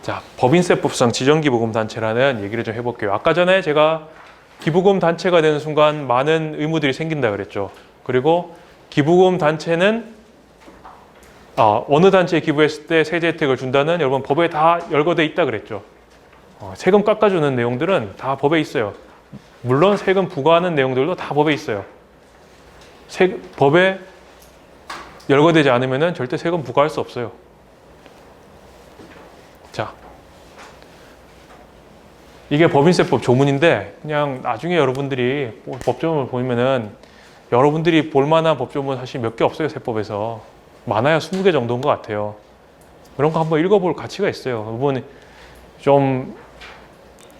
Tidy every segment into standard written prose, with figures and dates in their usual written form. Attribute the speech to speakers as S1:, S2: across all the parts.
S1: 자, 법인세법상 지정기부금단체라는 얘기를 좀 해볼게요. 아까 전에 제가 기부금 단체가 되는 순간 많은 의무들이 생긴다 그랬죠. 그리고 기부금 단체는 어느 단체에 기부했을 때 세제 혜택을 준다는 여러분 법에 다 열거돼 있다 그랬죠. 세금 깎아주는 내용들은 다 법에 있어요. 물론 세금 부과하는 내용들도 다 법에 있어요. 법에 열거되지 않으면 절대 세금 부과할 수 없어요. 자, 이게 법인세법 조문인데 그냥 나중에 여러분들이 법조문을 보면은 여러분들이 볼만한 법조문 사실 몇 개 없어요. 세법에서 많아야 20개 정도인 것 같아요. 그런 거 한번 읽어볼 가치가 있어요. 이번 좀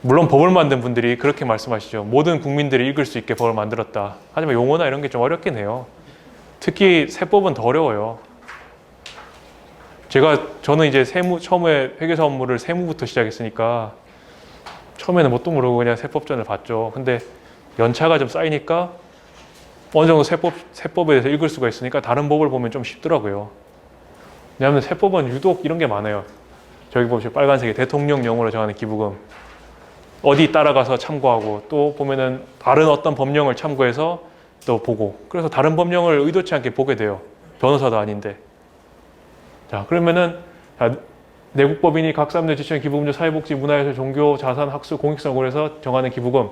S1: 물론 법을 만든 분들이 그렇게 말씀하시죠. 모든 국민들이 읽을 수 있게 법을 만들었다. 하지만 용어나 이런 게 좀 어렵긴 해요. 특히 세법은 더 어려워요. 저는 이제 처음에 회계사 업무를 세무부터 시작했으니까 처음에는 뭣도 모르고 그냥 세법전을 봤죠. 근데 연차가 좀 쌓이니까 어느 정도 세법에 대해서 읽을 수가 있으니까 다른 법을 보면 좀 쉽더라고요. 왜냐하면 세법은 유독 이런 게 많아요. 저기 보시면 빨간색이 대통령령으로 정하는 기부금. 어디 따라가서 참고하고 또 보면은 다른 어떤 법령을 참고해서 또 보고 그래서 다른 법령을 의도치 않게 보게 돼요. 변호사도 아닌데. 자, 그러면은 내국법인이 각 사람들 지정한 기부금제 사회복지, 문화예술, 종교, 자산, 학술, 공익사업을 해서 정하는 기부금.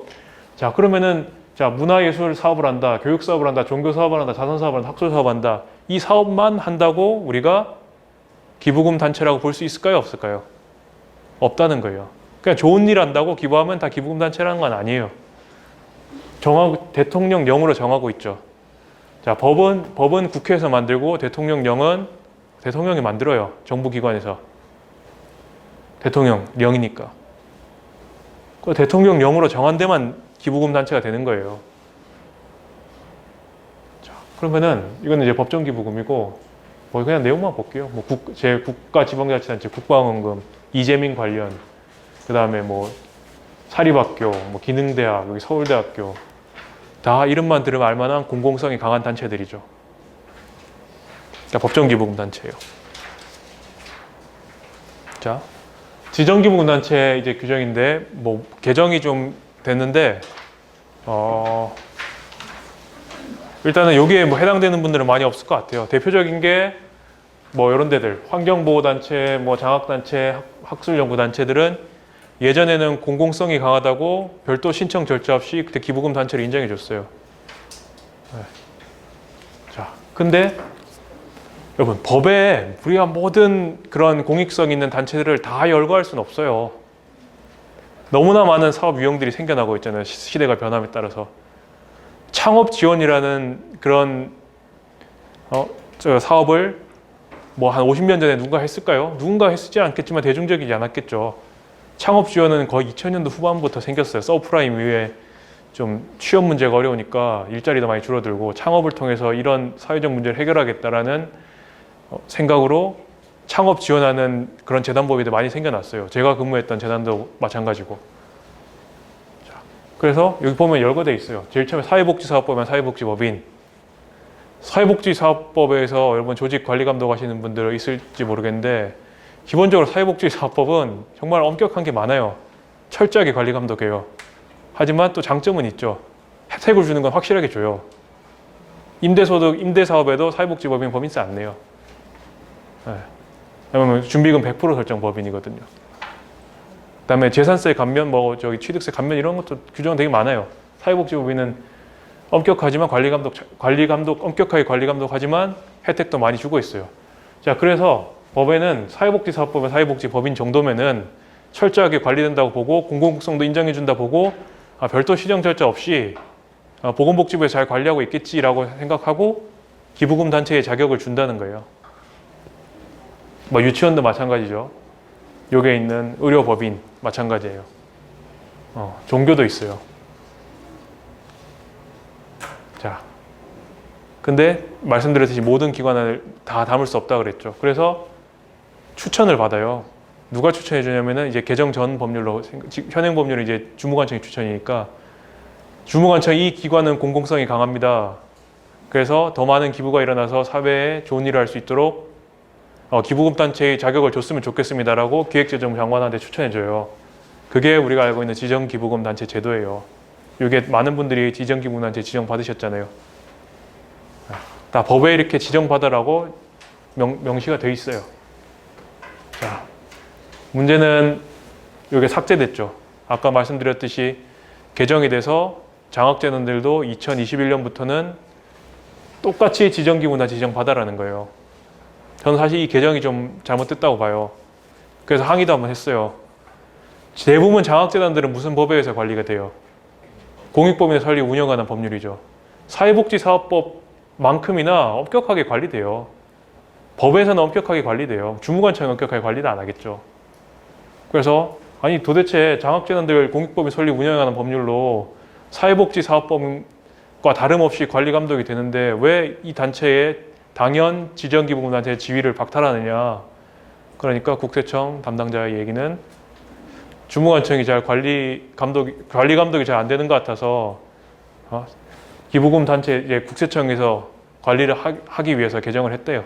S1: 자, 그러면은 문화예술 사업을 한다, 교육 사업을 한다, 종교 사업을 한다, 자산 사업을 한다, 학술 사업을 한다. 이 사업만 한다고 우리가 기부금 단체라고 볼 수 있을까요? 없을까요? 없다는 거예요. 그냥 좋은 일 한다고 기부하면 다 기부금 단체라는 건 아니에요. 대통령령으로 정하고 있죠. 자, 법은 국회에서 만들고 대통령령은 대통령이 만들어요. 정부기관에서. 대통령령이니까. 그 대통령령으로 정한 데만 기부금 단체가 되는 거예요. 자, 그러면은 이거는 이제 법정기부금이고 그냥 내용만 볼게요. 제 국가지방자치단체 국방원금, 이재민 관련, 그 다음에 사립학교, 기능대학, 여기 서울대학교 다 이름만 들으면 알만한 공공성이 강한 단체들이죠. 그러니까 법정기부금 단체예요. 자, 지정기부금 단체 이제 규정인데 개정이 좀 됐는데 일단은 여기에 해당되는 분들은 많이 없을 것 같아요. 대표적인 게 이런 데들 환경보호단체, 장학단체, 학술연구단체들은 예전에는 공공성이 강하다고 별도 신청 절차 없이 그때 기부금 단체를 인정해 줬어요. 네. 자, 근데 여러분 법에 우리가 모든 그런 공익성 있는 단체들을 다 열거할 수는 없어요. 너무나 많은 사업 유형들이 생겨나고 있잖아요. 시대가 변함에 따라서. 창업 지원이라는 그런 사업을 한 50년 전에 누군가 했을까요? 누군가 했지 않겠지만 대중적이지 않았겠죠. 창업 지원은 거의 2000년도 후반부터 생겼어요. 서브프라임 이후에 좀 취업 문제가 어려우니까 일자리도 많이 줄어들고 창업을 통해서 이런 사회적 문제를 해결하겠다라는 생각으로 창업 지원하는 그런 재단법인들 많이 생겨났어요. 제가 근무했던 재단도 마찬가지고. 자, 그래서 여기 보면 열거돼 있어요. 제일 처음에 사회복지사업법이면 사회복지법인. 사회복지사업법에서 여러분 조직관리감독 하시는 분들 있을지 모르겠는데 기본적으로 사회복지사업법은 정말 엄격한 게 많아요. 철저하게 관리감독해요. 하지만 또 장점은 있죠. 혜택을 주는 건 확실하게 줘요. 임대소득, 임대사업에도 사회복지법인 법인세 안 내요. 네. 왜냐면 준비금 100% 설정 법인이거든요. 그 다음에 재산세 감면, 취득세 감면 이런 것도 규정 되게 많아요. 사회복지법인은 엄격하지만 엄격하게 관리감독하지만 혜택도 많이 주고 있어요. 자, 그래서 법에는 사회복지사업법의 사회복지법인 정도면은 철저하게 관리된다고 보고 공공성도 인정해준다 보고 별도 시정 절차 없이 보건복지부에서 잘 관리하고 있겠지라고 생각하고 기부금 단체의 자격을 준다는 거예요. 유치원도 마찬가지죠. 여기에 있는 의료법인 마찬가지예요. 종교도 있어요. 자, 근데 말씀드렸듯이 모든 기관을 다 담을 수 없다 그랬죠. 그래서 추천을 받아요. 누가 추천해 주냐면은 이제 개정 전 법률로 현행 법률은 이제 주무관청이 추천이니까 주무관청이 이 기관은 공공성이 강합니다. 그래서 더 많은 기부가 일어나서 사회에 좋은 일을 할 수 있도록 기부금 단체의 자격을 줬으면 좋겠습니다라고 기획재정부 장관한테 추천해줘요. 그게 우리가 알고 있는 지정기부금 단체 제도예요. 이게 많은 분들이 지정기부금 단체 지정 받으셨잖아요. 다 법에 이렇게 지정받으라고 명시가 돼 있어요. 자, 문제는 이게 삭제됐죠. 아까 말씀드렸듯이 개정이 돼서 장학재단들도 2021년부터는 똑같이 지정기구나 지정받아라는 거예요. 저는 사실 이 개정이 좀 잘못됐다고 봐요. 그래서 항의도 한번 했어요. 대부분 장학재단들은 무슨 법에 의해서 관리가 돼요? 공익법인의 설립 운영하는 법률이죠. 사회복지사업법만큼이나 엄격하게 관리돼요. 법에서는 엄격하게 관리돼요. 주무관청이 엄격하게 관리도 안 하겠죠. 그래서 아니 도대체 장학재단들 공익법인 설립 운영하는 법률로 사회복지사업법과 다름없이 관리 감독이 되는데 왜 이 단체의 당연 지정기부금 단체의 지위를 박탈하느냐. 그러니까 국세청 담당자의 얘기는 주무관청이 잘 관리 감독이 잘 안 되는 것 같아서 기부금 단체 이제 국세청에서 관리를 하기 위해서 개정을 했대요.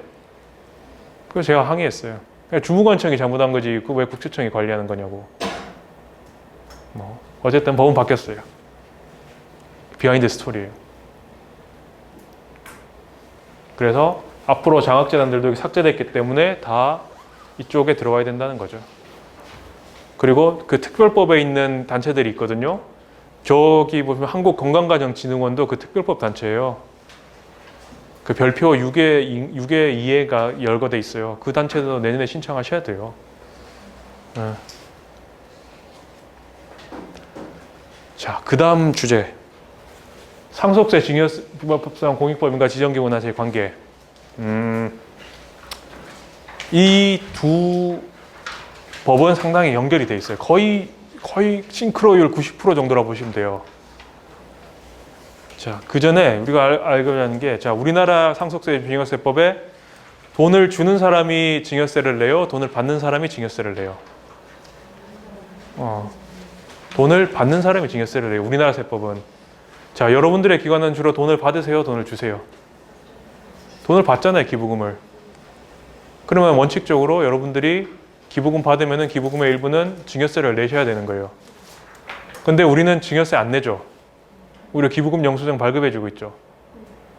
S1: 그래서 제가 항의했어요. 주무관청이 잘못한 거지 그 왜 국세청이 관리하는 거냐고. 어쨌든 법은 바뀌었어요. 비하인드 스토리예요. 그래서 앞으로 장학재단들도 삭제됐기 때문에 다 이쪽에 들어와야 된다는 거죠. 그리고 그 특별법에 있는 단체들이 있거든요. 저기 보시면 한국건강가정진흥원도 그 특별법 단체예요. 그 별표 6에 2회가 열거돼 있어요. 그 단체도 내년에 신청하셔야 돼요. 자, 그 다음 주제. 상속세 증여법상 공익법인과 지정기구단체의 관계. 이 두 법은 상당히 연결이 돼 있어요. 거의 싱크로율 90% 정도라고 보시면 돼요. 자, 그 전에 우리가 알고자 하는 게, 자, 우리나라 상속세 증여세법에 돈을 주는 사람이 증여세를 내요? 돈을 받는 사람이 증여세를 내요? 돈을 받는 사람이 증여세를 내요. 우리나라 세법은. 자, 여러분들의 기관은 주로 돈을 받으세요? 돈을 주세요? 돈을 받잖아요, 기부금을. 그러면 원칙적으로 여러분들이 기부금 받으면 기부금의 일부는 증여세를 내셔야 되는 거예요. 근데 우리는 증여세 안 내죠. 오히려 기부금 영수증 발급해주고 있죠.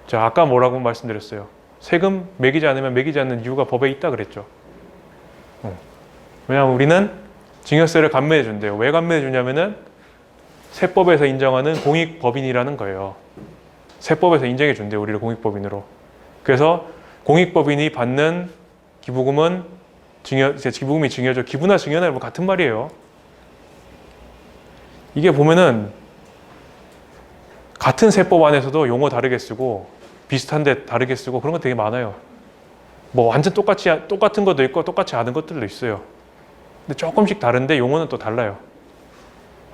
S1: 자, 아까 뭐라고 말씀드렸어요? 세금 매기지 않으면 매기지 않는 이유가 법에 있다 그랬죠. 왜냐하면 우리는 증여세를 감면해 준대요. 왜 감면해 주냐면은 세법에서 인정하는 공익법인이라는 거예요. 세법에서 인정해 준대요. 우리를 공익법인으로. 그래서 공익법인이 받는 기부금은 기부금이 증여죠. 기부나 증여나 뭐 같은 말이에요. 이게 보면은 같은 세법 안에서도 용어 다르게 쓰고 비슷한데 다르게 쓰고 그런 거 되게 많아요. 뭐 완전 똑같은 것도 있고 똑같이 아는 것들도 있어요. 근데 조금씩 다른데 용어는 또 달라요.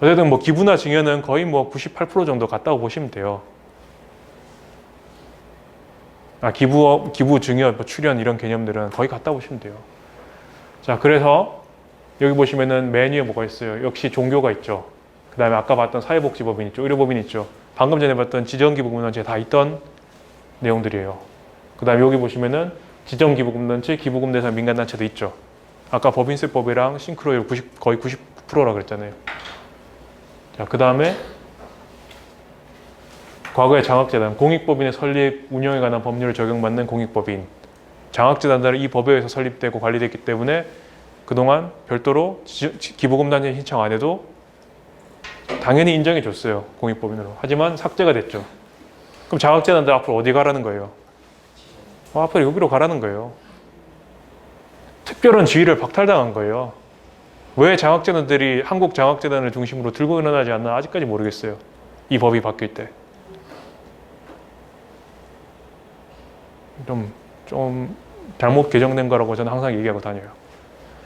S1: 어쨌든 뭐 기부나 증여는 거의 뭐 98% 정도 같다고 보시면 돼요. 기부, 증여, 뭐 출연 이런 개념들은 거의 같다 보시면 돼요. 자, 그래서 여기 보시면은 메뉴에 뭐가 있어요? 역시 종교가 있죠. 그 다음에 아까 봤던 사회복지법인 있죠. 의료법인 있죠. 방금 전에 봤던 지정기부금단체 다 있던 내용들이에요. 그 다음에 여기 보시면은 지정기부금단체, 기부금 대상 민간단체도 있죠. 아까 법인세법이랑 싱크로율 거의 90%라 그랬잖아요. 자, 그 다음에 과거의 장학재단, 공익법인의 설립, 운영에 관한 법률을 적용받는 공익법인. 장학재단들은 이 법에 의해서 설립되고 관리됐기 때문에 그동안 별도로 기부금 단체 신청 안 해도 당연히 인정해 줬어요. 공익법인으로. 하지만 삭제가 됐죠. 그럼 장학재단들 앞으로 어디 가라는 거예요? 앞으로 여기로 가라는 거예요. 특별한 지위를 박탈당한 거예요. 왜 장학재단들이 한국 장학재단을 중심으로 들고 일어나지 않나 아직까지 모르겠어요. 이 법이 바뀔 때. 좀 잘못 개정된 거라고 저는 항상 얘기하고 다녀요.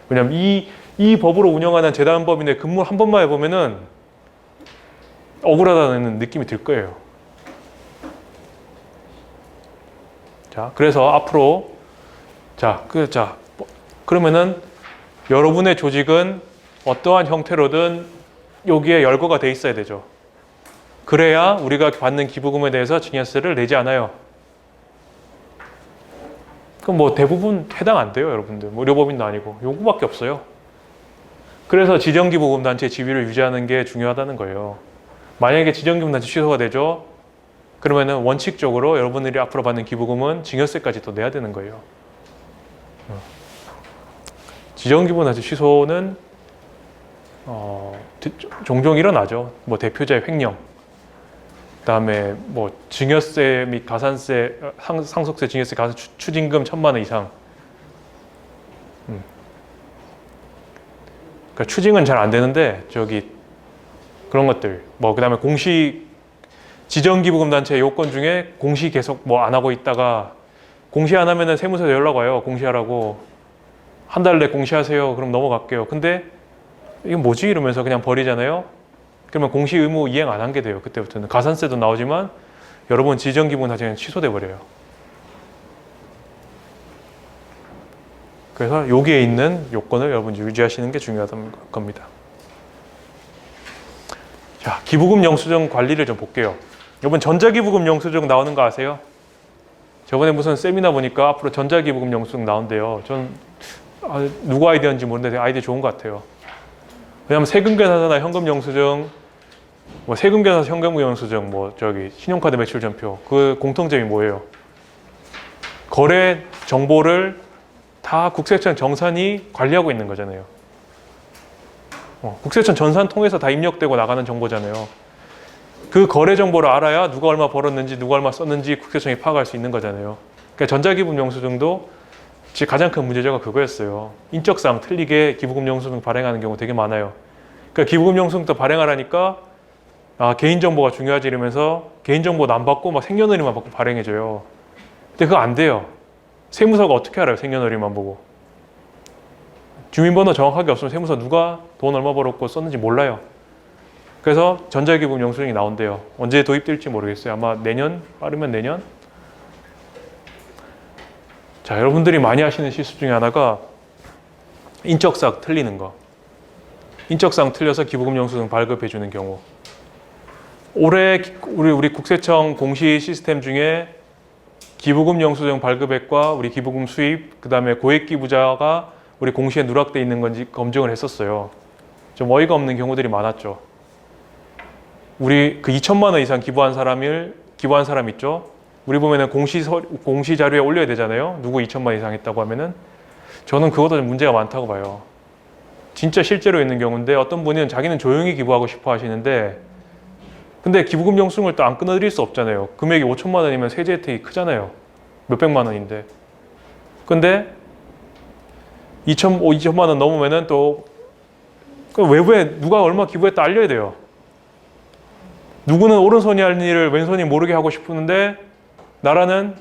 S1: 왜냐면 이 법으로 운영하는 재단법인의 근무 한 번만 해보면은 억울하다는 느낌이 들 거예요. 자, 그래서 앞으로 그러면은 여러분의 조직은 어떠한 형태로든 여기에 열거가 돼 있어야 되죠. 그래야 우리가 받는 기부금에 대해서 증여세를 내지 않아요. 그럼 뭐 대부분 해당 안 돼요, 여러분들. 뭐 의료법인도 아니고 요거밖에 없어요. 그래서 지정기부금단체 지위를 유지하는 게 중요하다는 거예요. 만약에 지정기부금단체 취소가 되죠. 그러면은 원칙적으로 여러분들이 앞으로 받는 기부금은 증여세까지 또 내야 되는 거예요. 지정기부금단체 취소는 종종 일어나죠. 뭐 대표자의 횡령, 그다음에 뭐 증여세 및 가산세, 상속세, 증여세, 가산 추징금 1,000만 원 이상. 그러니까 추징은 잘 안 되는데 저기 그런 것들, 뭐 그다음에 공시 지정기부금 단체 요건 중에 공시 계속 뭐 안 하고 있다가 공시 안 하면은 세무서에 연락 와요. 공시하라고. 한 달 내 공시하세요. 그럼 넘어갈게요. 근데 이게 뭐지? 이러면서 그냥 버리잖아요. 그러면 공시 의무 이행 안 한 게 돼요. 그때부터는 가산세도 나오지만 여러분 지정기부금 단체는 취소돼 버려요. 그래서 여기에 있는 요건을 여러분 유지하시는 게 중요하다는 겁니다. 자, 기부금 영수증 관리를 좀 볼게요. 여러분 전자기부금 영수증 나오는 거 아세요? 저번에 무슨 세미나 보니까 앞으로 전자기부금 영수증 나온대요. 전 누구 아이디어인지 모르는데 아이디어 좋은 것 같아요. 왜냐하면 세금계산서나 현금 영수증, 뭐 세금계산서, 현금 영수증, 뭐 저기 신용카드 매출 전표, 그 공통점이 뭐예요? 거래 정보를 다 국세청 정산이 관리하고 있는 거잖아요. 국세청 전산 통해서 다 입력되고 나가는 정보잖아요. 그 거래 정보를 알아야 누가 얼마 벌었는지 누가 얼마 썼는지 국세청이 파악할 수 있는 거잖아요. 그러니까 전자기부금 영수증도 가장 큰 문제제가 그거였어요. 인적사항 틀리게 기부금 영수증 발행하는 경우 되게 많아요. 그러니까 기부금 영수증도 발행하라니까 개인정보가 중요하지 이러면서 개인정보도 안 받고 막 생년월일만 받고 발행해줘요. 근데 그거 안 돼요. 세무서가 어떻게 알아요? 생년월일만 보고. 주민번호 정확하게 없으면 세무서 누가 돈 얼마 벌었고 썼는지 몰라요. 그래서 전자기부금 영수증이 나온대요. 언제 도입될지 모르겠어요. 아마 내년, 빠르면 내년? 자, 여러분들이 많이 하시는 실수 중에 하나가 인적사항 틀리는 거. 인적사항 틀려서 기부금 영수증 발급해 주는 경우. 올해 우리 국세청 공시 시스템 중에 기부금 영수증 발급액과 우리 기부금 수입, 그 다음에 고액 기부자가 우리 공시에 누락돼 있는 건지 검증을 했었어요. 좀 어이가 없는 경우들이 많았죠. 우리 그 2천만 원 이상 기부한 사람 있죠. 우리 보면은 공시 자료에 올려야 되잖아요. 누구 2천만 원 이상 했다고 하면은. 저는 그것도 좀 문제가 많다고 봐요. 진짜 실제로 있는 경우인데 어떤 분은 자기는 조용히 기부하고 싶어 하시는데 근데 기부금 영수증을 또 안 끊어드릴 수 없잖아요. 금액이 5천만 원이면 세제 혜택이 크잖아요. 몇백만 원인데. 근데 2천만 원 넘으면은 또 외부에 누가 얼마 기부했다 알려야 돼요. 누구는 오른손이 할 일을 왼손이 모르게 하고 싶은데 나라는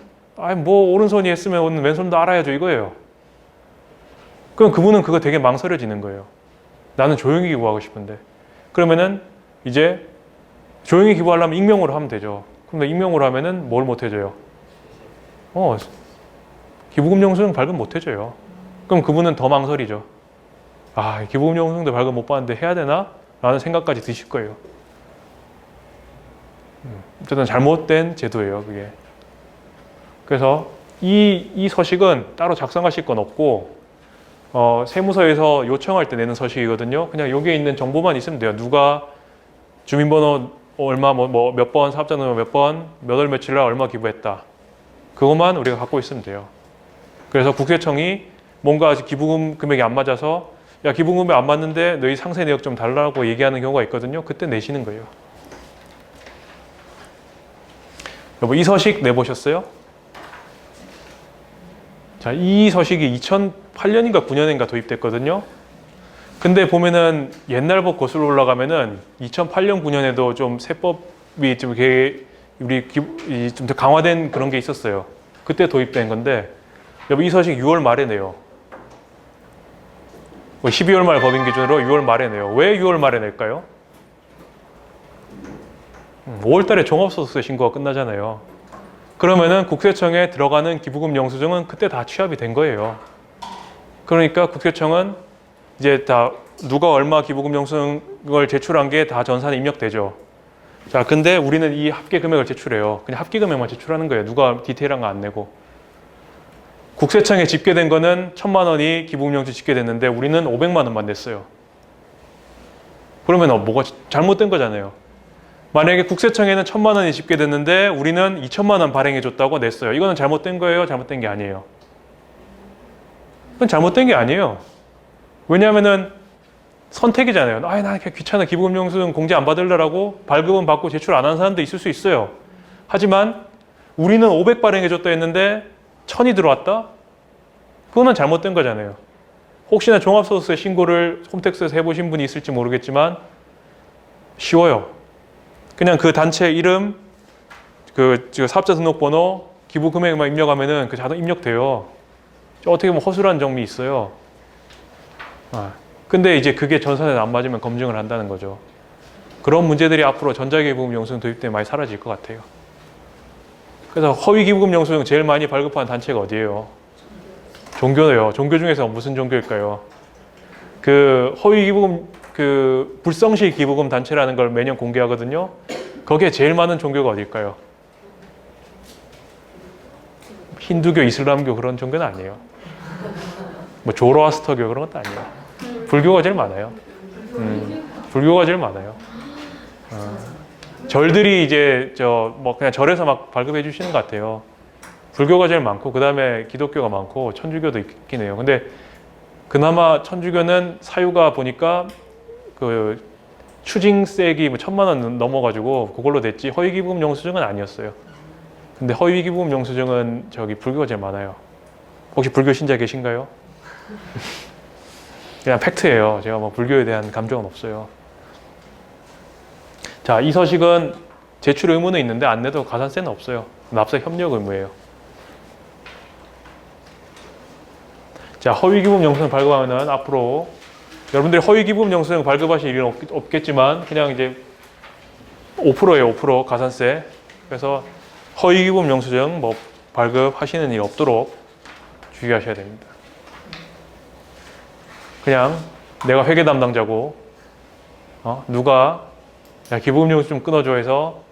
S1: 뭐 오른손이 했으면 왼손도 알아야죠 이거예요. 그럼 그분은 그거 되게 망설여지는 거예요. 나는 조용히 기부하고 싶은데. 그러면은 이제 조용히 기부하려면 익명으로 하면 되죠. 근데 익명으로 하면은 뭘 못 해줘요? 기부금 영수증 발급 못 해줘요. 그럼 그분은 더 망설이죠. 기부금 영수증도 발급 못 받는데 해야 되나? 라는 생각까지 드실 거예요. 어쨌든 잘못된 제도예요, 그게. 그래서 이 서식은 따로 작성하실 건 없고 세무서에서 요청할 때 내는 서식이거든요. 그냥 여기에 있는 정보만 있으면 돼요. 누가 주민번호 얼마 몇 번, 사업자 넘버 몇 번, 몇 월 며칠 날 얼마 기부했다. 그것만 우리가 갖고 있으면 돼요. 그래서 국세청이 뭔가 기부금 금액이 안 맞아서 야 기부금 금액 안 맞는데 너희 상세 내역 좀 달라고 얘기하는 경우가 있거든요. 그때 내시는 거예요. 여보 이 서식 내보셨어요? 자, 이 서식이 2008년인가 9년인가 도입됐거든요. 근데 보면은 옛날 법 거슬러 올라가면은 2008년 9년에도 좀 세법이 좀 더 강화된 그런 게 있었어요. 그때 도입된 건데 여보 이 서식 6월 말에 내요. 12월 말 법인 기준으로 6월 말에 내요. 왜 6월 말에 낼까요? 5월 달에 종합소득세 신고가 끝나잖아요. 그러면은 국세청에 들어가는 기부금 영수증은 그때 다 취합이 된 거예요. 그러니까 국세청은 이제 다 누가 얼마 기부금 영수증을 제출한 게 다 전산에 입력되죠. 자, 근데 우리는 이 합계 금액을 제출해요. 그냥 합계 금액만 제출하는 거예요. 누가 디테일한 거 안 내고. 국세청에 집계된 거는 1,000만 원이 기부금융수 집계됐는데 우리는 500만 원만 냈어요. 그러면 뭐가 잘못된 거잖아요. 만약에 국세청에는 1,000만 원이 집계됐는데 우리는 2,000만 원 발행해줬다고 냈어요. 이거는 잘못된 거예요? 잘못된 게 아니에요? 그건 잘못된 게 아니에요. 왜냐하면은 선택이잖아요. 나 이렇게 귀찮아. 기부금융수증 공제 안 받으려고 발급은 받고 제출 안 하는 사람도 있을 수 있어요. 하지만 우리는 500 발행해줬다 했는데 1,000이 들어왔다? 그거는 잘못된 거잖아요. 혹시나 종합소득세 신고를 홈택스에서 해보신 분이 있을지 모르겠지만 쉬워요. 그냥 그 단체 이름, 그 사업자 등록번호, 기부 금액만 입력하면은 그 자동 입력돼요. 어떻게 보면 허술한 점이 있어요. 근데 이제 그게 전산에 안 맞으면 검증을 한다는 거죠. 그런 문제들이 앞으로 전자기부금 영수증 도입 때 많이 사라질 것 같아요. 그래서 허위 기부금 영수증 제일 많이 발급하는 단체가 어디예요? 종교예요. 종교 중에서 무슨 종교일까요? 그 허위 기부금, 그 불성실 기부금 단체라는 걸 매년 공개하거든요. 거기에 제일 많은 종교가 어딜까요? 힌두교, 이슬람교 그런 종교는 아니에요. 뭐 조로아스터교 그런 것도 아니에요. 불교가 제일 많아요. 불교가 제일 많아요. 절들이 이제 뭐 그냥 절에서 막 발급해 주시는 것 같아요. 불교가 제일 많고 그 다음에 기독교가 많고 천주교도 있긴 해요. 근데 그나마 천주교는 사유가 보니까 그 추징세액이 뭐 1,000만 원 넘어가지고 그걸로 됐지 허위기부금 영수증은 아니었어요. 근데 허위기부금 영수증은 불교가 제일 많아요. 혹시 불교 신자 계신가요? 그냥 팩트예요. 제가 뭐 불교에 대한 감정은 없어요. 자, 이 서식은 제출 의무는 있는데 안 내도 가산세는 없어요. 납세 협력 의무예요. 자, 허위기부금 영수증 발급하면은 앞으로 여러분들이 허위기부금 영수증 발급하실 일은 없겠지만 그냥 이제 5%예요. 5% 가산세. 그래서 허위기부금 영수증 뭐 발급하시는 일 없도록 주의하셔야 됩니다. 그냥 내가 회계 담당자고 누가 야, 기부금 영수증 끊어줘 해서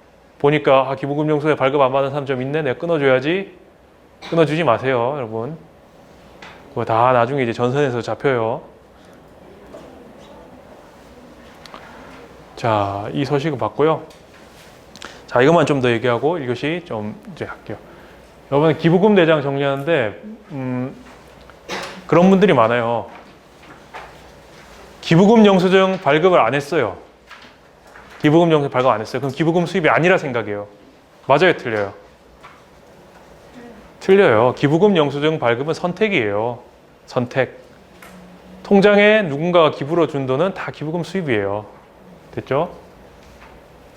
S1: 보니까 기부금 영수증 발급 안 받는 사람 좀 있네. 내가 끊어줘야지. 끊어주지 마세요, 여러분. 그거 다 나중에 이제 전선에서 잡혀요. 자, 이 서식은 봤고요. 자, 이것만 좀 더 얘기하고 이것이 좀 이제 할게요. 여러분 기부금 대장 정리하는데 그런 분들이 많아요. 기부금 영수증 발급을 안 했어요. 기부금 영수증 발급 안 했어요. 그럼 기부금 수입이 아니라 생각해요. 맞아요, 틀려요? 틀려요. 기부금 영수증 발급은 선택이에요. 선택. 통장에 누군가가 기부로 준 돈은 다 기부금 수입이에요. 됐죠?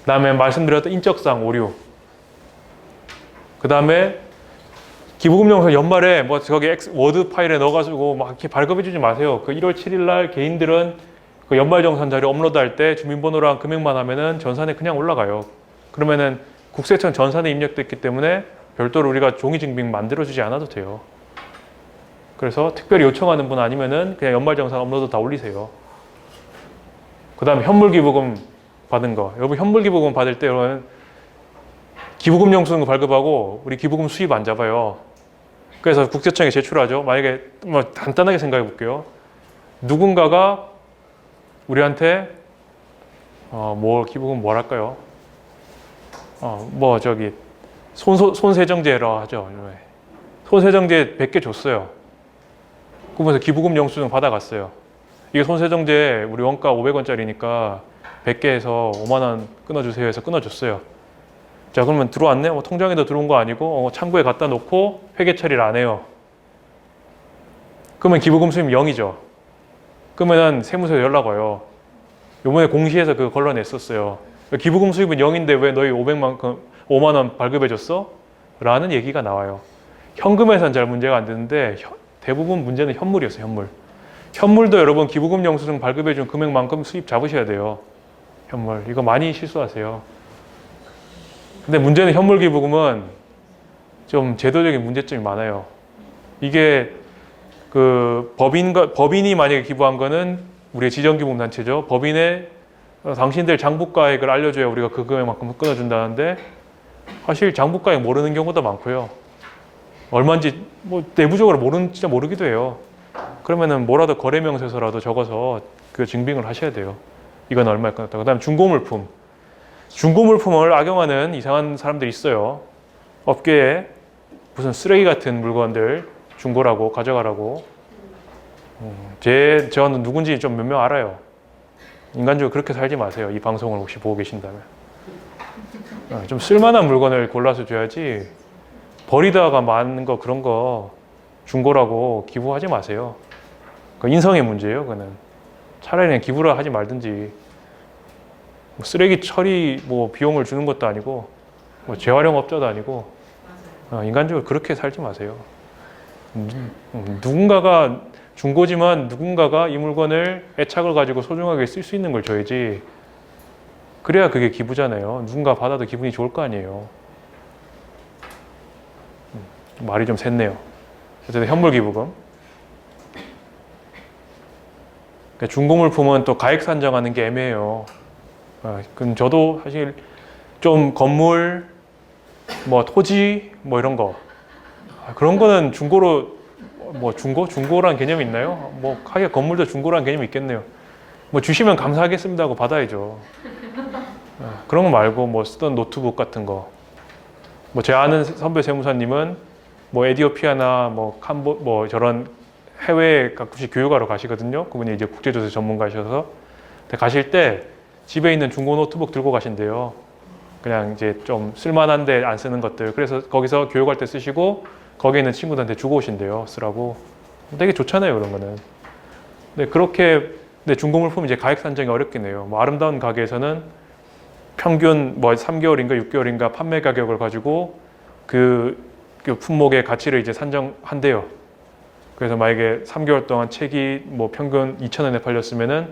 S1: 그 다음에 말씀드렸던 인적사항 오류. 그 다음에 기부금 영수증 연말에 뭐 저기 워드 파일에 넣어가지고 막 이렇게 발급해주지 마세요. 그 1월 7일 날 개인들은 그 연말정산 자료 업로드할 때 주민번호랑 금액만 하면은 전산에 그냥 올라가요. 그러면은 국세청 전산에 입력됐기 때문에 별도로 우리가 종이증빙 만들어주지 않아도 돼요. 그래서 특별히 요청하는 분 아니면은 그냥 연말정산 업로드 다 올리세요. 그 다음에 현물기부금 받은 거. 여러분 현물기부금 받을 때 여러분 기부금 영수증 발급하고 우리 기부금 수입 안 잡아요. 그래서 국세청에 제출하죠. 만약에 뭐 간단하게 생각해 볼게요. 누군가가 우리한테 기부금 뭐랄까요? 손세정제라 하죠. 손세정제 100개 줬어요. 그러면서 기부금 영수증 받아갔어요. 이게 손세정제 우리 원가 500원짜리니까 100개에서 5만 원 끊어주세요 해서 끊어줬어요. 자, 그러면 들어왔네? 통장에도 들어온 거 아니고 창구에 갖다 놓고 회계 처리를 안 해요. 그러면 기부금 수입 0이죠. 그러면 세무서에 연락 와요. 요번에 공시에서 그거 걸러냈었어요. 기부금 수입은 0인데 왜 너희 5만 원 발급해줬어? 라는 얘기가 나와요. 현금에선 잘 문제가 안 되는데 대부분 문제는 현물이었어요. 현물. 현물도 여러분 기부금 영수증 발급해준 금액만큼 수입 잡으셔야 돼요. 현물. 이거 많이 실수하세요. 근데 문제는 현물 기부금은 좀 제도적인 문제점이 많아요. 이게 그 법인이 만약에 기부한 거는 우리의 지정기부금 단체죠. 법인에 당신들 장부가액을 알려줘야 우리가 그 금액만큼 끊어준다는데 사실 장부가액 모르는 경우도 많고요. 얼마인지 뭐 내부적으로 진짜 모르기도 해요. 그러면은 뭐라도 거래 명세서라도 적어서 그 증빙을 하셔야 돼요. 이건 얼마에 끊었다. 그다음 중고물품. 중고물품을 악용하는 이상한 사람들이 있어요. 업계에 무슨 같은 물건들 중고라고 가져가라고. 저는 누군지 좀 몇 명 알아요. 인간적으로 그렇게 살지 마세요. 이 방송을 혹시 보고 계신다면. 좀 쓸만한 물건을 골라서 줘야지 버리다가 많은 거 그런 거 중고라고 기부하지 마세요. 그 인성의 문제예요. 그거는 차라리 그냥 기부를 하지 말든지. 뭐 쓰레기 처리 뭐 비용을 주는 것도 아니고 뭐 재활용업자도 아니고 인간적으로 그렇게 살지 마세요. 누군가가 중고지만 누군가가 이 물건을 애착을 가지고 소중하게 쓸 수 있는 걸 줘야지. 그래야 그게 기부잖아요. 누군가 받아도 기분이 좋을 거 아니에요. 말이 좀 샜네요. 어쨌든 현물기부금. 그러니까 중고물품은 또 가액 산정하는 게 애매해요. 그럼 저도 사실 좀 건물, 뭐 토지, 뭐 이런 거 그런 거는 중고로 뭐 중고라는 개념이 있나요? 뭐 하긴 건물도 중고라는 개념이 있겠네요. 뭐 주시면 감사하겠습니다 하고 받아야죠. 그런 거 말고 뭐 쓰던 노트북 같은 거. 뭐 제 아는 선배 세무사님은 뭐 에디오피아나 뭐 저런 해외에 가끔씩 교육하러 가시거든요. 그분이 이제 국제조세 전문가셔서. 근데 가실 때 집에 있는 중고 노트북 들고 가신대요. 그냥 이제 좀 쓸만한데 안 쓰는 것들. 그래서 거기서 교육할 때 쓰시고 거기에 있는 친구들한테 주고 오신대요. 쓰라고. 되게 좋잖아요, 그런 거는. 근데 그렇게 근데 중고물품 이제 가액 산정이 어렵긴 해요. 뭐 아름다운 가게에서는 평균 뭐 3개월인가 6개월인가 판매 가격을 가지고 그 품목의 가치를 이제 산정한대요. 그래서 만약에 3개월 동안 책이 뭐 평균 2,000원에 팔렸으면은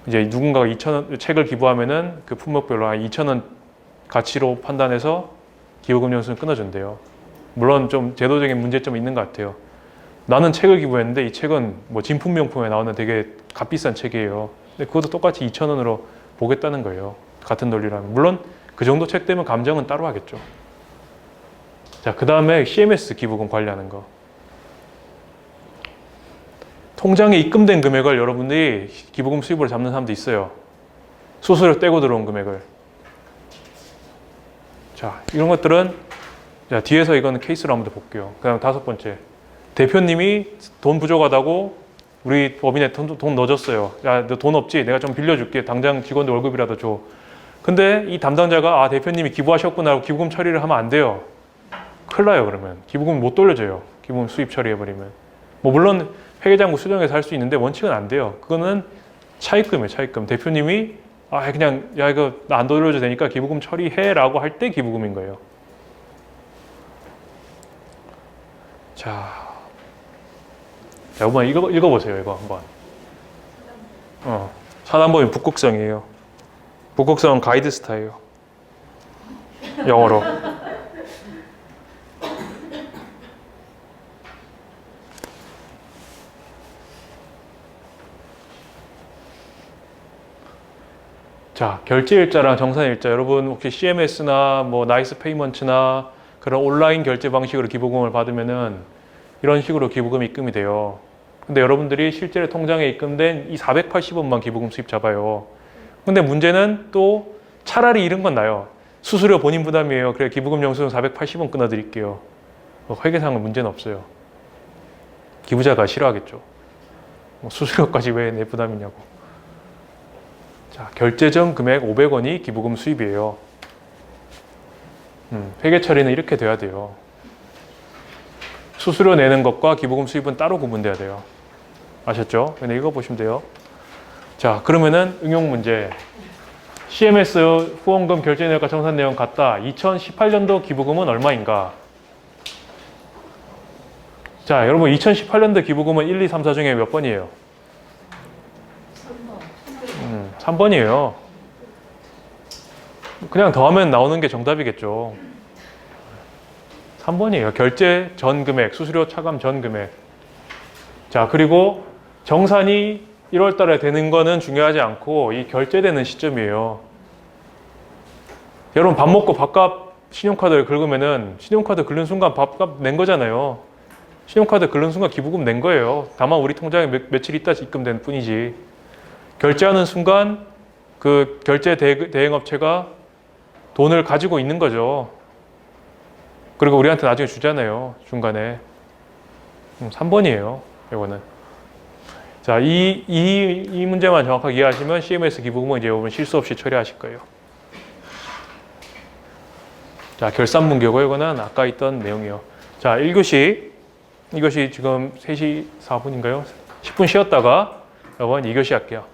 S1: 이제 누군가가 2,000원 책을 기부하면은 그 품목별로 한 2,000원 가치로 판단해서 기부금 연수는 끊어준대요. 물론 좀 제도적인 문제점이 있는 것 같아요. 나는 책을 기부했는데 이 책은 뭐 진품 명품에 나오는 되게 값비싼 책이에요. 근데 그것도 똑같이 2,000원으로 보겠다는 거예요. 같은 논리라면. 물론 그 정도 책 되면 감정은 따로 하겠죠. 자, 그 다음에 CMS 기부금 관리하는 거. 통장에 입금된 금액을 여러분들이 기부금 수입으로 잡는 사람도 있어요. 수수료 떼고 들어온 금액을. 자, 이런 것들은 자, 뒤에서 이거는 케이스로 한번 더 볼게요. 그 다음 5번째. 대표님이 돈 부족하다고 우리 법인에 돈 넣어줬어요. 야, 너 돈 없지? 내가 좀 빌려줄게. 당장 직원들 월급이라도 줘. 근데 이 담당자가 대표님이 기부하셨구나 하고 기부금 처리를 하면 안 돼요. 큰일 나요, 그러면. 기부금 못 돌려줘요. 기부금 수입 처리해버리면. 뭐 물론 회계장부 수정해서 할 수 있는데 원칙은 안 돼요. 그거는 차입금이에요, 차입금. 대표님이 그냥 야 이거 나 안 돌려줘도 되니까 기부금 처리해라고 할 때 기부금인 거예요. 자, 한번 읽어보세요, 이거 한번. 사단법인 북극성이에요. 북극성 가이드 스타예요. 영어로. 자, 결제일자랑 정산일자. 여러분 혹시 CMS나 뭐 나이스 페이먼트나 그런 온라인 결제 방식으로 기부금을 받으면은 이런 식으로 기부금이 입금이 돼요. 근데 여러분들이 실제로 통장에 입금된 이 480원만 기부금 수입 잡아요. 근데 문제는 또 차라리 이런 건 나요. 수수료 본인 부담이에요. 그래 기부금 영수증 480원 끊어드릴게요. 회계상은 문제는 없어요. 기부자가 싫어하겠죠. 수수료까지 왜 내 부담이냐고. 자, 결제 전 금액 500원이 기부금 수입이에요. 회계 처리는 이렇게 돼야 돼요. 수수료 내는 것과 기부금 수입은 따로 구분돼야 돼요. 아셨죠? 근데 이거 보시면 돼요. 자, 그러면은 응용 문제. CMS 후원금 결제 내역과 정산 내용 같다. 2018년도 기부금은 얼마인가? 자, 여러분 2018년도 기부금은 1, 2, 3, 4 중에 몇 번이에요? 3번이에요. 그냥 더하면 나오는 게 정답이겠죠. 3번이에요. 결제 전 금액, 수수료 차감 전 금액. 자, 그리고 정산이 1월 달에 되는 거는 중요하지 않고 이 결제되는 시점이에요. 여러분 밥 먹고 밥값 신용카드를 긁으면은 신용카드 긁는 순간 밥값 낸 거잖아요. 신용카드 긁는 순간 기부금 낸 거예요. 다만 우리 통장에 며칠 있다 입금된 뿐이지. 결제하는 순간 그 결제 대행업체가 돈을 가지고 있는 거죠. 그리고 우리한테 나중에 주잖아요. 중간에. 3번이에요. 이거는. 자, 이 문제만 정확하게 이해하시면 CMS 기부금은 이제 여러분 실수 없이 처리하실 거예요. 자, 결산문교고 이거는 아까 있던 내용이요. 자, 1교시. 이것이 지금 3시 4분인가요? 10분 쉬었다가 여러분 2교시 할게요.